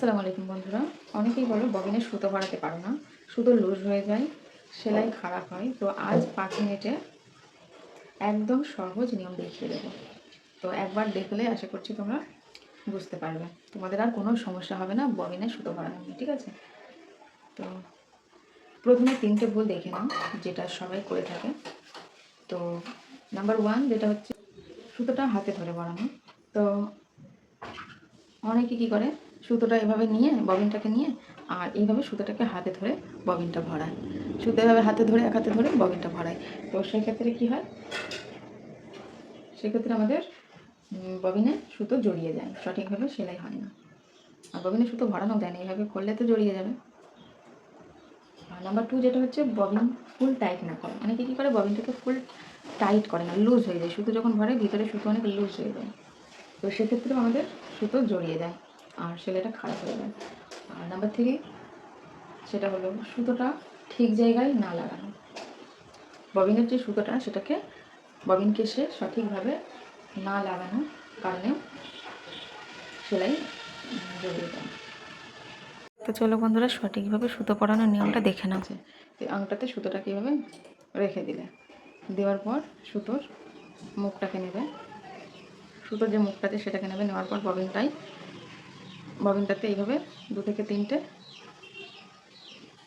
আসসালামু আলাইকুম বন্ধুরা। অনেকেই বলো ববিনে সুতো ভরাতে পারো না, সুতো লুজ হয়ে যায়, সেলাই খারাপ হয়। তো আজ 5 মিনিটে একদম সহজ নিয়ম দেখিয়ে দেবো। তো একবার দেখলে আশা করছি তোমরা বুঝতে পারবে, তোমাদের আর কোনো সমস্যা হবে না ববিনে সুতো ভরানো নিয়ে। ঠিক আছে? তো প্রথমে 3টে ভুল দেখে নাও, যেটা সবাই করে থাকে। তো নাম্বার 1 যেটা হচ্ছে সুতোটা হাতে ধরে ভরানো। তো অনেকে কী করে, সুতোটা এভাবে নিয়ে ববিনটাকে নিয়ে আর এইভাবে সুতোটাকে হাতে ধরে ববিনটা ভরায়। সুতো এভাবে হাতে ধরে এক হাতে ধরে ববিনটা ভরায়। তো সেক্ষেত্রে কী হয়, সেক্ষেত্রে আমাদের ববিনে সুতো জড়িয়ে যায়, সঠিকভাবে সেলাই হয় না। আর ববিনে সুতো ভরানো যায় না, এইভাবে করলে তো জড়িয়ে যাবে। আর নাম্বার 2 যেটা হচ্ছে ববিন ফুল টাইট না করে। অনেকে কী করে, ববিনটাকে ফুল টাইট করে না, লুজ হয়ে যায়। সুতো যখন ভরে ভিতরে সুতো অনেক লুজ হয়ে যায়। তো সেক্ষেত্রেও আমাদের সুতো জড়িয়ে যায় আর সেলাইটা খারাপ হয়ে যায়। আর নাম্বার 3 সেটা হলো সুতোটা ঠিক জায়গায় না লাগানো। ববিনের যে সুতোটা সেটাকে ববিন কেসে সঠিকভাবে না লাগানো কারণে সেলাই জড়িয়ে যায়। তো চলো বন্ধুরা, সঠিকভাবে সুতো পরানোর নিয়মটা দেখে নাও। এই আংটাতে সুতোটা কীভাবে রেখে দিলে, দেওয়ার পর সুতোর মুখটাকে নেবে, সুতোর যে মুখটাতে সেটাকে নেবে, নেওয়ার পর ববিনটাতে এইভাবে 2 থেকে 3টে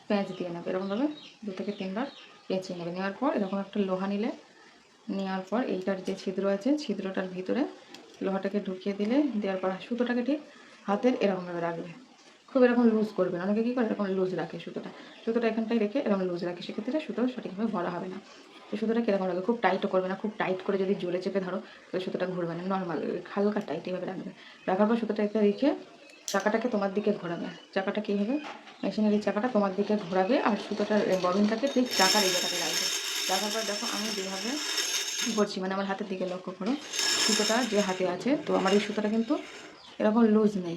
প্যাঁচ দিয়ে নেবে। এরকমভাবে 2 থেকে 3 বার পেঁচিয়ে নেবে। নেওয়ার পর এরকম একটা লোহা নিলে, নেওয়ার পর এইটার যে ছিদ্র আছে ছিদ্রটার ভিতরে লোহাটাকে ঢুকিয়ে দিলে, দেওয়ার পর সুতোটাকে ঠিক হাতের এরকমভাবে রাখবে। খুব এরকম লুজ করবে না, অনেকে কী করে এরকম লুজ রাখে সুতোটা এখানটায় রেখে এরকম লুজ রাখে, সেক্ষেত্রে সুতো সঠিকভাবে ভরা হবে না। তো সুতোটা কীরকম রাখবে, খুব টাইটও করবে না, খুব টাইট করে যদি জোরে চেপে ধরো তাহলে সুতোটা ঘুরবে না। নর্মাল হালকা টাইট এইভাবে রাখবে। রাখার পর সুতোটা একটা রেখে চাকাটাকে তোমার দিকে ঘোরাবে। চাকাটা কীভাবে, মেশিনের এই চাকাটা তোমার দিকে ঘোরাবে আর সুতোটার ববিনটাকে ঠিক চাকার এই জায়গাতে রাখবে। রাখার পর দেখো আমি যেভাবে করছি, মানে আমার হাতের দিকে লক্ষ্য করো, সুতোটা যে হাতে আছে, তো আমার এই সুতোটা কিন্তু এরকম লুজ নেই।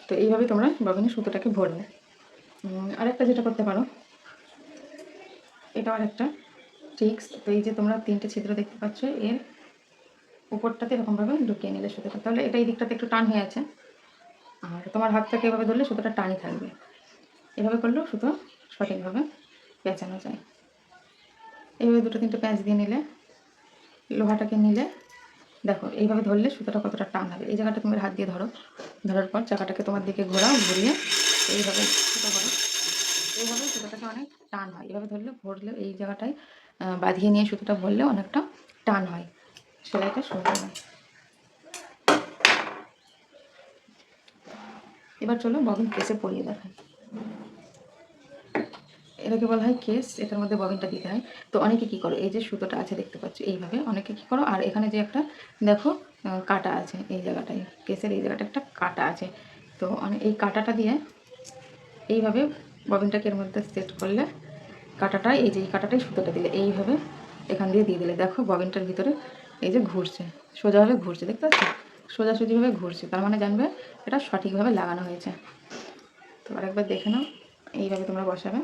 তো এইভাবে তোমরা ববিনে সুতোটাকে ভরবে। আরেকটা যেটা করতে পারো, এটা আরেকটা ট্রিক্স। তো এই যে তোমরা 3টে ছিদ্র দেখতে পাচ্ছ, এর উপরটাতে এরকমভাবে ঢুকিয়ে নিলে সুতোটা, তাহলে এটা এই দিকটাতে একটু টান হয়ে আছে। আর তোমার হাতটাকে এভাবে ধরলে সুতোটা টানই থাকবে। এভাবে করলেও সুতো সঠিকভাবে পেঁচানো যায়। এইভাবে 2-3টে প্যাঁচ দিয়ে নিলে, লোহাটাকে নিলে, দেখো এইভাবে ধরলে সুতোটা কতটা টান হবে। এই জায়গাটা তুমি হাত দিয়ে ধরো, ধরার পর চাকাটাকে তোমার দিকে ঘোরাও, ঘুরিয়ে এইভাবে সুতো করো। এইভাবে সুতোটাকে অনেক টান হয়। এইভাবে ধরলে ভরলে এই জায়গাটায় বাঁধিয়ে নিয়ে সুতোটা ভরলে অনেকটা টান হয়, সেলাইটা সুন্দর হয়। এবার চলো ববিন কেসে পরিয়ে দেখাই। এটাকে বলা হয় কেস, এটার মধ্যে ববিনটা দিতে হয়। তো অনেকে কী করো, এই যে সুতোটা আছে দেখতে পাচ্ছ, এইভাবে অনেকে কী করো, আর এখানে যে একটা দেখো কাটা আছে এই জায়গাটায়, কেসের এই জায়গাটা একটা কাটা আছে। তো এই কাটাটা দিয়ে এইভাবে ববিনটাকে এর মধ্যে সেট করলে, কাটাটা এই যে এই কাটাটাই সুতোটা দিলে এইভাবে এখান দিয়ে দিলে, দেখো ববিনটার ভিতরে এই যে ঘুরছে, সোজাভাবে ঘুরছে, দেখতে পাচ্ছ, সোজাসুজিভাবে ঘুরছে, তার মানে জানবে এটা সঠিকভাবে লাগানো হয়েছে। তো আরেকবার দেখে নাও, এইভাবে তোমরা বসাবে,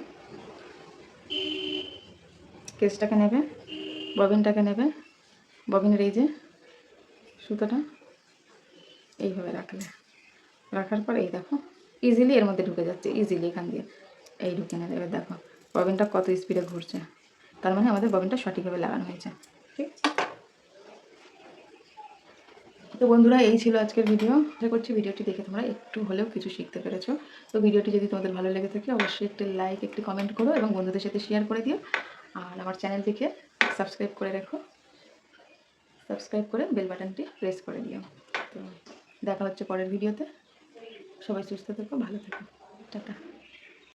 কেসটাকে নেবে, ববিনটাকে নেবে, ববিনের এই যে সুতোটা এইভাবে রাখলে, রাখার পর এই দেখো ইজিলি এর মধ্যে ঢুকে যাচ্ছে, ইজিলি এখান দিয়ে এই ঢুকে নেবে। এবার দেখো ববিনটা কত স্পিডে ঘুরছে, তার মানে আমাদের ববিনটা সঠিকভাবে লাগানো হয়েছে। ঠিক আছে? তো বন্ধুরা, এই ছিল আজকের ভিডিও। আশা করছি ভিডিওটি দেখে তোমরা একটু হলেও কিছু শিখতে পেরেছো। তো ভিডিওটি যদি তোমাদের ভালো লেগে থাকে অবশ্যই একটি লাইক, একটি কমেন্ট করো এবং বন্ধুদের সাথে শেয়ার করে দিও। আর আমার চ্যানেলটিকে সাবস্ক্রাইব করে রেখো, সাবস্ক্রাইব করে বেল বাটনটি প্রেস করে দিও। তো দেখা হচ্ছে পরের ভিডিওতে। সবাই সুস্থ থেকো, ভালো থেকো, টাটা।